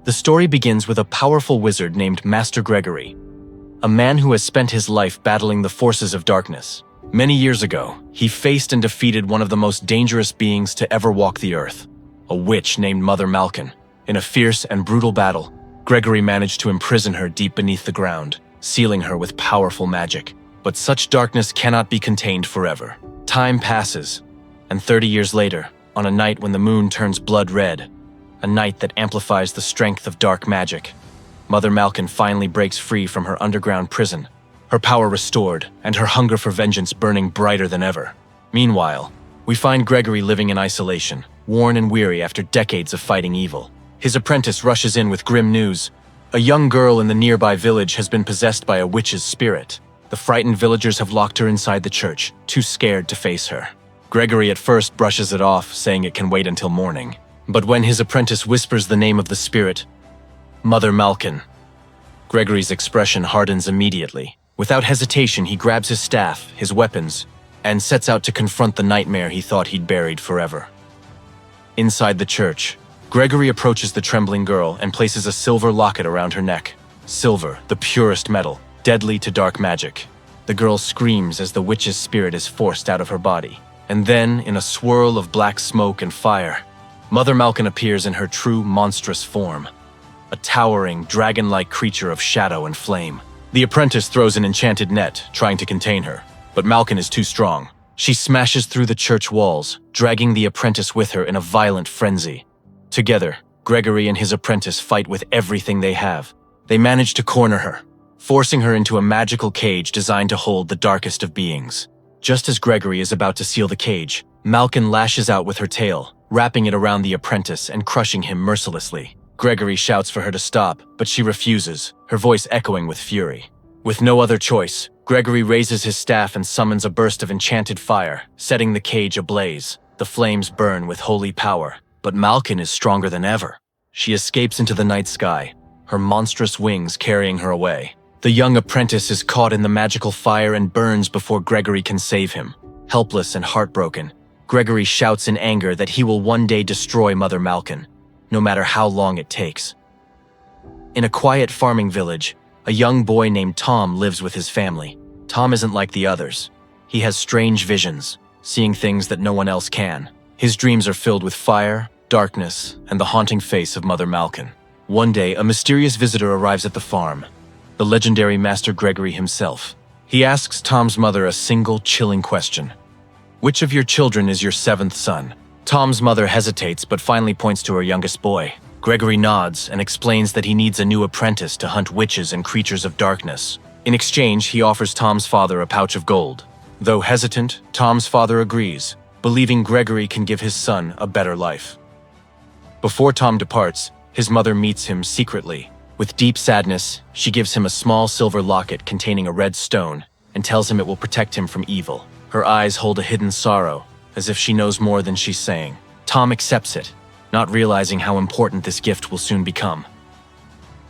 The story begins with a powerful wizard named Master Gregory, a man who has spent his life battling the forces of darkness. Many years ago, he faced and defeated one of the most dangerous beings to ever walk the earth, a witch named 𝗦𝗵𝗿𝗀. In a fierce and brutal battle, Gregory managed to imprison her deep beneath the ground, sealing her with powerful magic. But such darkness cannot be contained forever. Time passes, and 30 years later, on a night when the moon turns blood red, a night that amplifies the strength of dark magic, 𝗦𝗵𝗿𝗀 finally breaks free from her underground prison, her power restored and her hunger for vengeance burning brighter than ever. Meanwhile, we find Gregory living in isolation, worn and weary after decades of fighting evil. His apprentice rushes in with grim news. A young girl in the nearby village has been possessed by a witch's spirit. The frightened villagers have locked her inside the church, too scared to face her. Gregory at first brushes it off, saying it can wait until morning. But when his apprentice whispers the name of the spirit, 𝗦𝗵𝗿𝗀, Gregory's expression hardens immediately. Without hesitation, he grabs his staff, his weapons, and sets out to confront the nightmare he thought he'd buried forever. Inside the church, Gregory approaches the trembling girl and places a silver locket around her neck. Silver, the purest metal, deadly to dark magic. The girl screams as the witch's spirit is forced out of her body. And then, in a swirl of black smoke and fire, 𝗦𝗵𝗿𝗀 appears in her true monstrous form, a towering, dragon-like creature of shadow and flame. The apprentice throws an enchanted net, trying to contain her, but 𝗦𝗿𝗀 is too strong. She smashes through the church walls, dragging the apprentice with her in a violent frenzy. Together, Gregory and his apprentice fight with everything they have. They manage to corner her, forcing her into a magical cage designed to hold the darkest of beings. Just as Gregory is about to seal the cage, 𝗦𝗿𝗀 lashes out with her tail, wrapping it around the apprentice and crushing him mercilessly. Gregory shouts for her to stop, but she refuses, her voice echoing with fury. With no other choice, Gregory raises his staff and summons a burst of enchanted fire, setting the cage ablaze. The flames burn with holy power, but 𝗦𝗿𝗀 is stronger than ever. She escapes into the night sky, her monstrous wings carrying her away. The young apprentice is caught in the magical fire and burns before Gregory can save him. Helpless and heartbroken, Gregory shouts in anger that he will one day destroy 𝗦𝗵𝗿𝗀, no matter how long it takes. In a quiet farming village, a young boy named Tom lives with his family. Tom isn't like the others. He has strange visions, seeing things that no one else can. His dreams are filled with fire, darkness, and the haunting face of 𝗦𝗵𝗿𝗀. One day, a mysterious visitor arrives at the farm, the legendary Master Gregory himself. He asks Tom's mother a single chilling question. Which of your children is your seventh son? Tom's mother hesitates but finally points to her youngest boy. Gregory nods and explains that he needs a new apprentice to hunt witches and creatures of darkness. In exchange, he offers Tom's father a pouch of gold. Though hesitant, Tom's father agrees, believing Gregory can give his son a better life. Before Tom departs, his mother meets him secretly. With deep sadness, she gives him a small silver locket containing a red stone and tells him it will protect him from evil. Her eyes hold a hidden sorrow, as if she knows more than she's saying. Tom accepts it, not realizing how important this gift will soon become.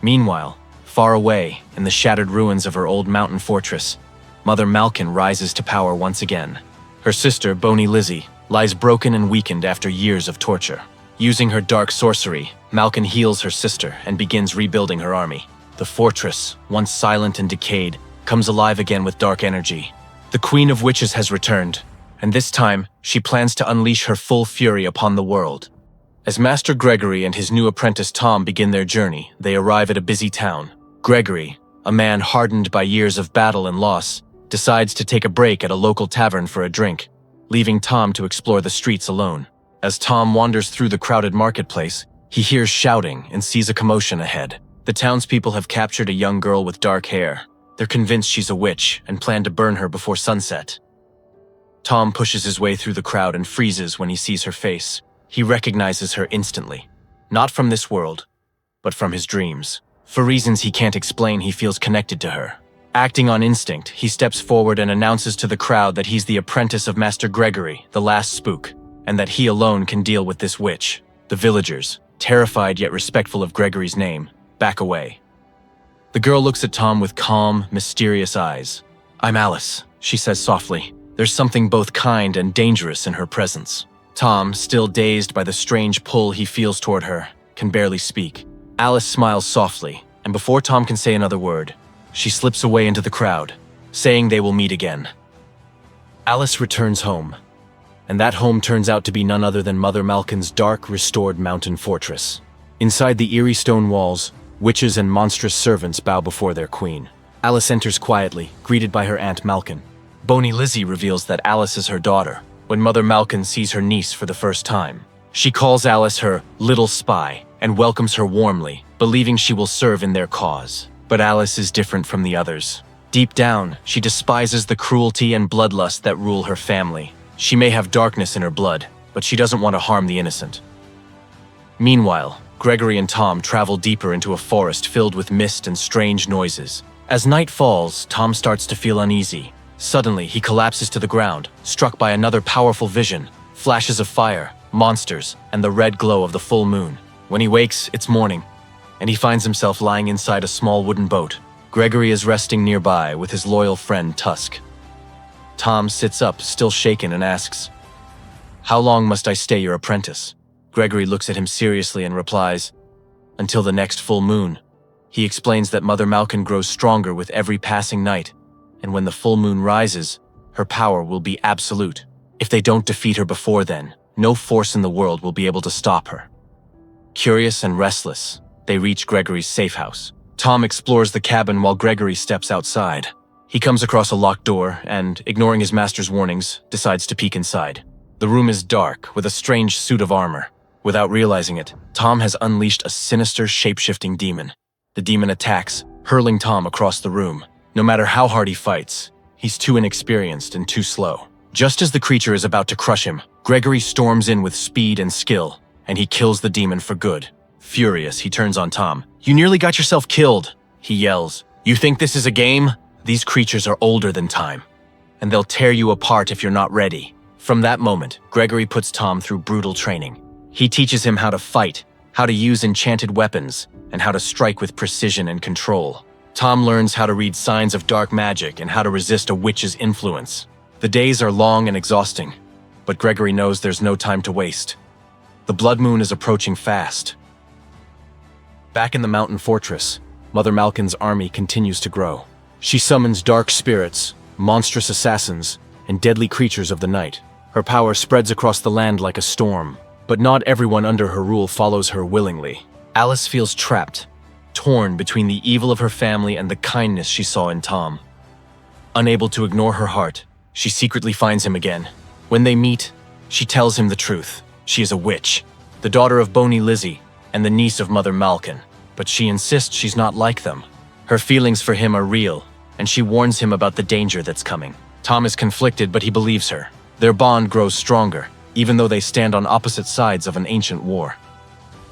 Meanwhile, far away, in the shattered ruins of her old mountain fortress, 𝗦𝗵𝗿𝗀 rises to power once again. Her sister, 𝗤𝗍𝗍, lies broken and weakened after years of torture. Using her dark sorcery, 𝗦𝗿𝗀 heals her sister and begins rebuilding her army. The fortress, once silent and decayed, comes alive again with dark energy. The Queen of Witches has returned, and this time, she plans to unleash her full fury upon the world. As Master Gregory and his new apprentice Tom begin their journey, they arrive at a busy town. Gregory, a man hardened by years of battle and loss, decides to take a break at a local tavern for a drink, leaving Tom to explore the streets alone. As Tom wanders through the crowded marketplace, he hears shouting and sees a commotion ahead. The townspeople have captured a young girl with dark hair. They're convinced she's a witch and plan to burn her before sunset. Tom pushes his way through the crowd and freezes when he sees her face. He recognizes her instantly. Not from this world, but from his dreams. For reasons he can't explain, he feels connected to her. Acting on instinct, he steps forward and announces to the crowd that he's the apprentice of Master Gregory, the last spook, and that he alone can deal with this witch. The villagers, terrified yet respectful of Gregory's name, back away. The girl looks at Tom with calm, mysterious eyes. "I'm Alice," she says softly. There's something both kind and dangerous in her presence. Tom, still dazed by the strange pull he feels toward her, can barely speak. Alice smiles softly, and before Tom can say another word, she slips away into the crowd, saying they will meet again. Alice returns home, and that home turns out to be none other than Mother Malcin's dark, restored mountain fortress. Inside the eerie stone walls, witches and monstrous servants bow before their queen. Alice enters quietly, greeted by her Aunt Malcin. 𝗏𝗍𝗲 reveals that Alice is her daughter. When Mother Malcin sees her niece for the first time, she calls Alice her little spy and welcomes her warmly, believing she will serve in their cause. But Alice is different from the others. Deep down, she despises the cruelty and bloodlust that rule her family. She may have darkness in her blood, but she doesn't want to harm the innocent. Meanwhile, Gregory and Tom travel deeper into a forest filled with mist and strange noises. As night falls, Tom starts to feel uneasy. Suddenly, he collapses to the ground, struck by another powerful vision: flashes of fire, monsters, and the red glow of the full moon. When he wakes, it's morning, and he finds himself lying inside a small wooden boat. Gregory is resting nearby with his loyal friend Tusk. Tom sits up, still shaken, and asks, "How long must I stay your apprentice?" Gregory looks at him seriously and replies, "Until the next full moon." He explains that Mother Malcin grows stronger with every passing night, and when the full moon rises, her power will be absolute. If they don't defeat her before then, no force in the world will be able to stop her. Curious and restless, they reach Gregory's safe house. Tom explores the cabin while Gregory steps outside. He comes across a locked door and, ignoring his master's warnings, decides to peek inside. The room is dark, with a strange suit of armor. Without realizing it, Tom has unleashed a sinister, shape-shifting demon. The demon attacks, hurling Tom across the room. No matter how hard he fights, he's too inexperienced and too slow. Just as the creature is about to crush him, Gregory storms in with speed and skill, and he kills the demon for good. Furious, he turns on Tom. "You nearly got yourself killed," he yells. "You think this is a game? These creatures are older than time, and they'll tear you apart if you're not ready." From that moment, Gregory puts Tom through brutal training. He teaches him how to fight, how to use enchanted weapons, and how to strike with precision and control. Tom learns how to read signs of dark magic and how to resist a witch's influence. The days are long and exhausting, but Gregory knows there's no time to waste. The blood moon is approaching fast. Back in the mountain fortress, Mother Malcin's army continues to grow. She summons dark spirits, monstrous assassins, and deadly creatures of the night. Her power spreads across the land like a storm, but not everyone under her rule follows her willingly. Alice feels trapped, torn between the evil of her family and the kindness she saw in Tom. Unable to ignore her heart, she secretly finds him again. When they meet, she tells him the truth. She is a witch, the daughter of 𝗏𝗍𝗲 and the niece of Mother Malcin, but she insists she's not like them. Her feelings for him are real, and she warns him about the danger that's coming. Tom is conflicted, but he believes her. Their bond grows stronger, even though they stand on opposite sides of an ancient war.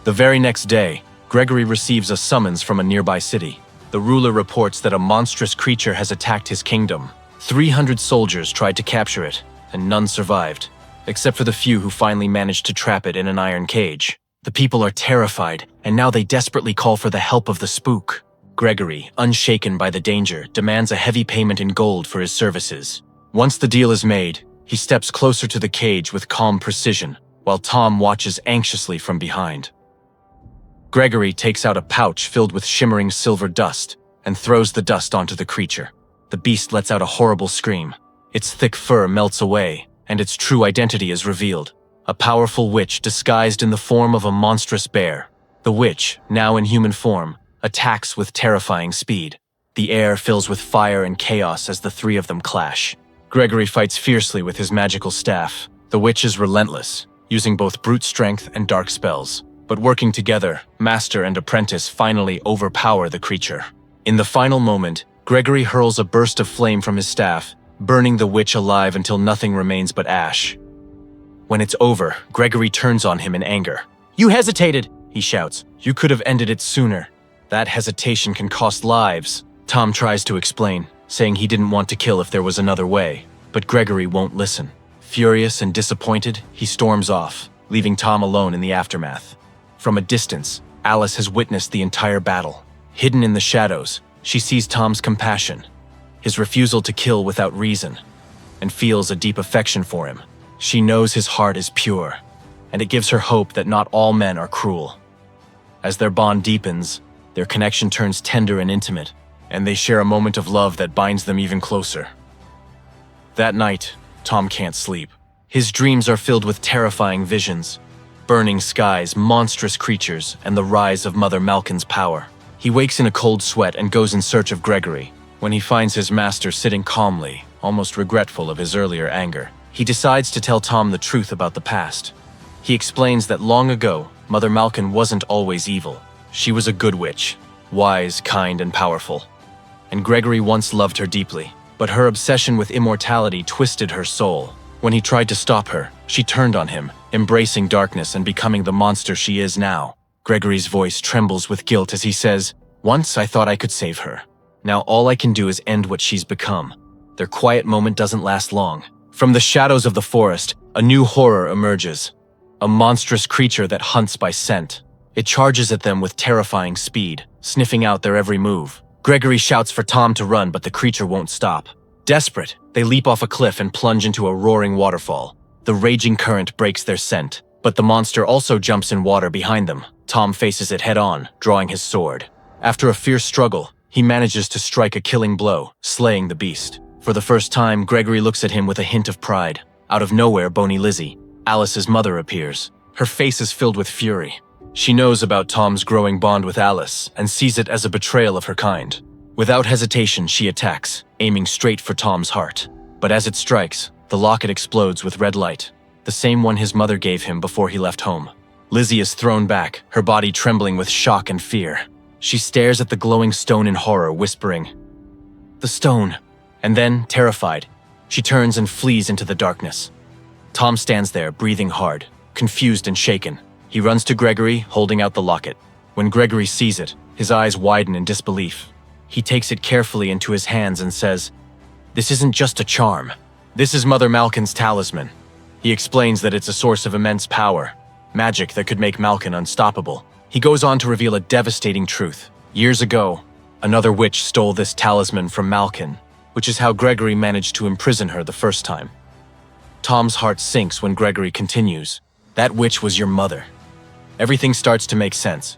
The very next day, Gregory receives a summons from a nearby city. The ruler reports that a monstrous creature has attacked his kingdom. 300 soldiers tried to capture it, and none survived, except for the few who finally managed to trap it in an iron cage. The people are terrified, and now they desperately call for the help of the Spook. Gregory, unshaken by the danger, demands a heavy payment in gold for his services. Once the deal is made, he steps closer to the cage with calm precision, while Tom watches anxiously from behind. Gregory takes out a pouch filled with shimmering silver dust and throws the dust onto the creature. The beast lets out a horrible scream. Its thick fur melts away, and its true identity is revealed. A powerful witch disguised in the form of a monstrous bear. The witch, now in human form, attacks with terrifying speed. The air fills with fire and chaos as the three of them clash. Gregory fights fiercely with his magical staff. The witch is relentless, using both brute strength and dark spells. But working together, master and apprentice finally overpower the creature. In the final moment, Gregory hurls a burst of flame from his staff, burning the witch alive until nothing remains but ash. When it's over, Gregory turns on him in anger. "You hesitated," he shouts. "You could have ended it sooner. That hesitation can cost lives." Tom tries to explain, saying he didn't want to kill if there was another way, but Gregory won't listen. Furious and disappointed, he storms off, leaving Tom alone in the aftermath. From a distance, Alice has witnessed the entire battle. Hidden in the shadows, she sees Tom's compassion, his refusal to kill without reason, and feels a deep affection for him. She knows his heart is pure, and it gives her hope that not all men are cruel. As their bond deepens, their connection turns tender and intimate, and they share a moment of love that binds them even closer. That night, Tom can't sleep. His dreams are filled with terrifying visions, burning skies, monstrous creatures, and the rise of Mother Malcin's power. He wakes in a cold sweat and goes in search of Gregory. When he finds his master sitting calmly, almost regretful of his earlier anger, he decides to tell Tom the truth about the past. He explains that long ago, Mother Malcin wasn't always evil. She was a good witch, wise, kind, and powerful. And Gregory once loved her deeply, but her obsession with immortality twisted her soul. When he tried to stop her, she turned on him, embracing darkness and becoming the monster she is now. Gregory's voice trembles with guilt as he says, "Once I thought I could save her. Now all I can do is end what she's become." Their quiet moment doesn't last long. From the shadows of the forest, a new horror emerges. A monstrous creature that hunts by scent. It charges at them with terrifying speed, sniffing out their every move. Gregory shouts for Tom to run, but the creature won't stop. Desperate, they leap off a cliff and plunge into a roaring waterfall. The raging current breaks their scent, but the monster also jumps in water behind them. Tom faces it head-on, drawing his sword. After a fierce struggle, he manages to strike a killing blow, slaying the beast. For the first time, Gregory looks at him with a hint of pride. Out of nowhere, Boney Lizzie, Alice's mother, appears. Her face is filled with fury. She knows about Tom's growing bond with Alice and sees it as a betrayal of her kind. Without hesitation, she attacks, aiming straight for Tom's heart. But as it strikes, the locket explodes with red light, the same one his mother gave him before he left home. Lizzie is thrown back, her body trembling with shock and fear. She stares at the glowing stone in horror, whispering, "The stone." And then, terrified, she turns and flees into the darkness. Tom stands there, breathing hard, confused and shaken. He runs to Gregory, holding out the locket. When Gregory sees it, his eyes widen in disbelief. He takes it carefully into his hands and says, "This isn't just a charm. This is Mother Malcin's talisman." He explains that it's a source of immense power, magic that could make Malcin unstoppable. He goes on to reveal a devastating truth. Years ago, another witch stole this talisman from Malcin, which is how Gregory managed to imprison her the first time. Tom's heart sinks when Gregory continues, "That witch was your mother." Everything starts to make sense.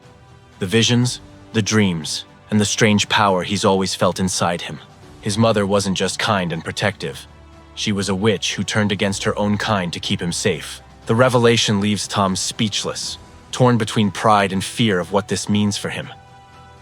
The visions, the dreams, and the strange power he's always felt inside him. His mother wasn't just kind and protective. She was a witch who turned against her own kind to keep him safe. The revelation leaves Tom speechless, torn between pride and fear of what this means for him.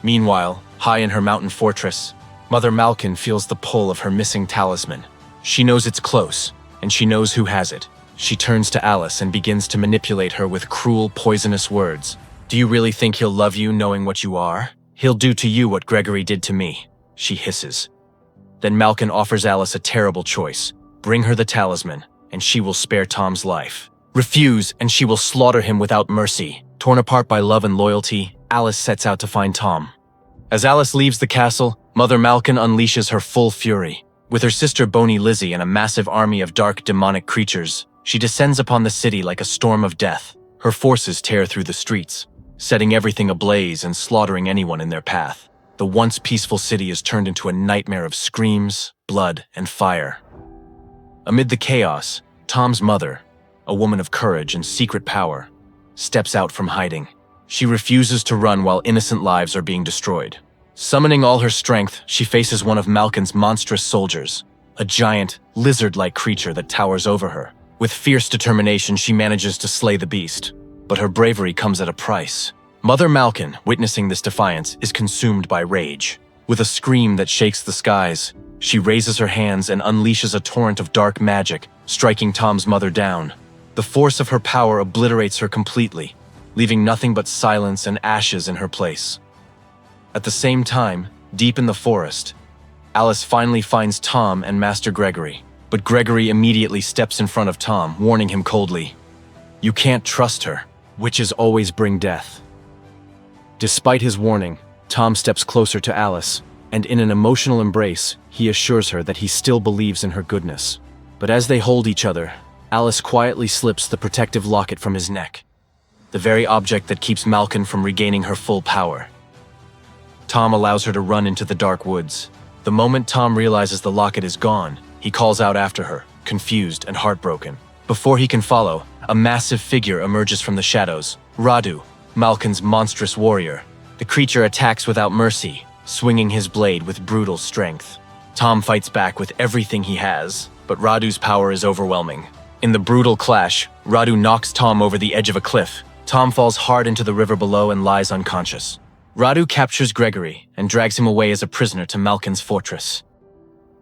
Meanwhile, high in her mountain fortress, Mother Malcin feels the pull of her missing talisman. She knows it's close, and she knows who has it. She turns to Alice and begins to manipulate her with cruel, poisonous words. "Do you really think he'll love you knowing what you are? He'll do to you what Gregory did to me," she hisses. Then Malcin offers Alice a terrible choice. Bring her the talisman, and she will spare Tom's life. Refuse, and she will slaughter him without mercy. Torn apart by love and loyalty, Alice sets out to find Tom. As Alice leaves the castle, Mother Malcin unleashes her full fury. With her sister Boney Lizzie and a massive army of dark, demonic creatures, she descends upon the city like a storm of death. Her forces tear through the streets, setting everything ablaze and slaughtering anyone in their path. The once peaceful city is turned into a nightmare of screams, blood, and fire. Amid the chaos, Tom's mother, a woman of courage and secret power, steps out from hiding. She refuses to run while innocent lives are being destroyed. Summoning all her strength, she faces one of Malcin's monstrous soldiers, a giant, lizard-like creature that towers over her. With fierce determination, she manages to slay the beast, but her bravery comes at a price. Mother Malcin, witnessing this defiance, is consumed by rage. With a scream that shakes the skies, she raises her hands and unleashes a torrent of dark magic, striking Tom's mother down. The force of her power obliterates her completely, leaving nothing but silence and ashes in her place. At the same time, deep in the forest, Alice finally finds Tom and Master Gregory, but Gregory immediately steps in front of Tom, warning him coldly, "You can't trust her. Witches always bring death." Despite his warning, Tom steps closer to Alice, and in an emotional embrace, he assures her that he still believes in her goodness. But as they hold each other, Alice quietly slips the protective locket from his neck, the very object that keeps Malcin from regaining her full power. Tom allows her to run into the dark woods. The moment Tom realizes the locket is gone, he calls out after her, confused and heartbroken. Before he can follow, a massive figure emerges from the shadows, Radu, Malcin's monstrous warrior. The creature attacks without mercy, swinging his blade with brutal strength. Tom fights back with everything he has, but Radu's power is overwhelming. In the brutal clash, Radu knocks Tom over the edge of a cliff. Tom falls hard into the river below and lies unconscious. Radu captures Gregory and drags him away as a prisoner to Malcin's fortress.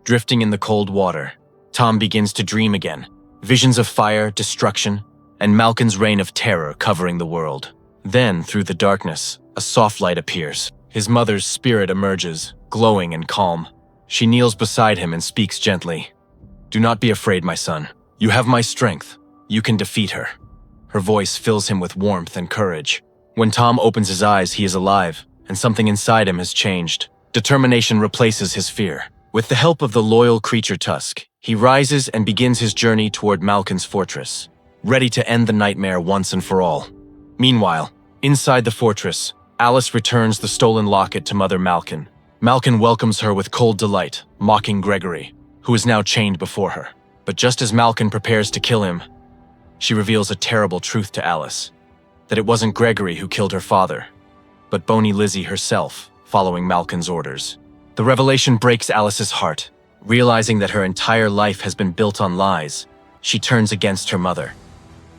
Drifting in the cold water, Tom begins to dream again. Visions of fire, destruction, and Malcin's reign of terror covering the world. Then, through the darkness, a soft light appears. His mother's spirit emerges, glowing and calm. She kneels beside him and speaks gently. "Do not be afraid, my son. You have my strength. You can defeat her." Her voice fills him with warmth and courage. When Tom opens his eyes, he is alive, and something inside him has changed. Determination replaces his fear. With the help of the loyal creature Tusk, he rises and begins his journey toward Malcin's fortress, ready to end the nightmare once and for all. Meanwhile, inside the fortress, Alice returns the stolen locket to Mother Malcin. Malcin welcomes her with cold delight, mocking Gregory, who is now chained before her. But just as Malcin prepares to kill him, she reveals a terrible truth to Alice, that it wasn't Gregory who killed her father, but 𝗍𝗲𝗍𝗲 herself, following Malcin's orders. The revelation breaks Alice's heart. Realizing that her entire life has been built on lies, she turns against her mother.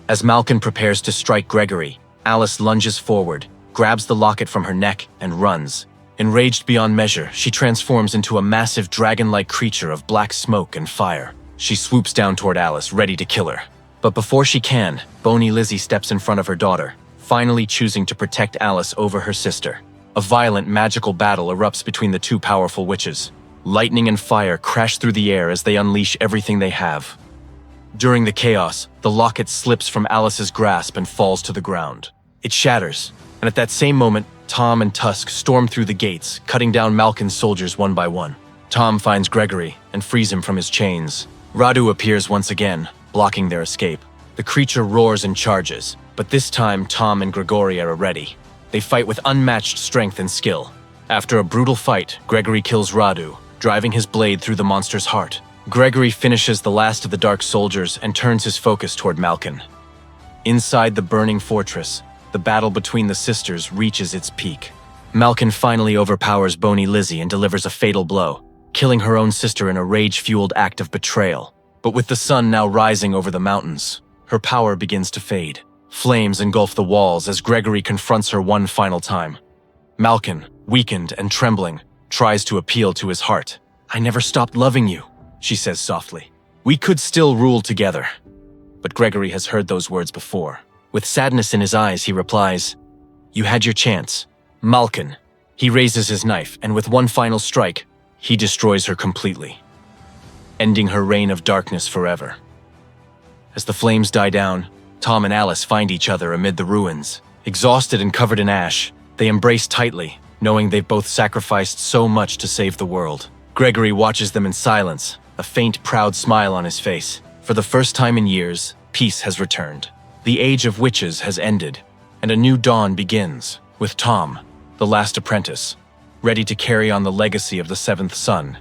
As Malcin prepares to strike Gregory, Alice lunges forward, grabs the locket from her neck, and runs. Enraged beyond measure, she transforms into a massive dragon-like creature of black smoke and fire. She swoops down toward Alice, ready to kill her. But before she can, 𝗍𝗲𝗍𝗲 steps in front of her daughter, finally choosing to protect Alice over her sister. A violent, magical battle erupts between the two powerful witches. Lightning and fire crash through the air as they unleash everything they have. During the chaos, the locket slips from Alice's grasp and falls to the ground. It shatters, and at that same moment, Tom and Tusk storm through the gates, cutting down Malcin's soldiers one by one. Tom finds Gregory and frees him from his chains. Radu appears once again, blocking their escape. The creature roars and charges, but this time Tom and Gregory are ready. They fight with unmatched strength and skill. After a brutal fight, Gregory kills Radu, driving his blade through the monster's heart. Gregory finishes the last of the dark soldiers and turns his focus toward Malcin. Inside the burning fortress, the battle between the sisters reaches its peak. Malcin finally overpowers 𝗍𝗍𝗍𝗲 and delivers a fatal blow, killing her own sister in a rage-fueled act of betrayal. But with the sun now rising over the mountains, her power begins to fade. Flames engulf the walls as Gregory confronts her one final time. Malcin, weakened and trembling, tries to appeal to his heart. "I never stopped loving you," she says softly. "We could still rule together." But Gregory has heard those words before. With sadness in his eyes, he replies, "You had your chance, Malcin." He raises his knife, and with one final strike, he destroys her completely, ending her reign of darkness forever. As the flames die down, Tom and Alice find each other amid the ruins. Exhausted and covered in ash, they embrace tightly, knowing they've both sacrificed so much to save the world. Gregory watches them in silence, a faint, proud smile on his face. For the first time in years, peace has returned. The age of witches has ended, and a new dawn begins, with Tom, the last apprentice, ready to carry on the legacy of the seventh son.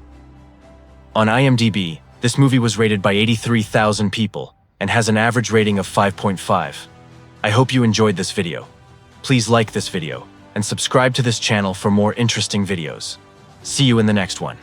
On IMDb, this movie was rated by 83,000 people and has an average rating of 5.5. I hope you enjoyed this video. Please like this video and subscribe to this channel for more interesting videos. See you in the next one.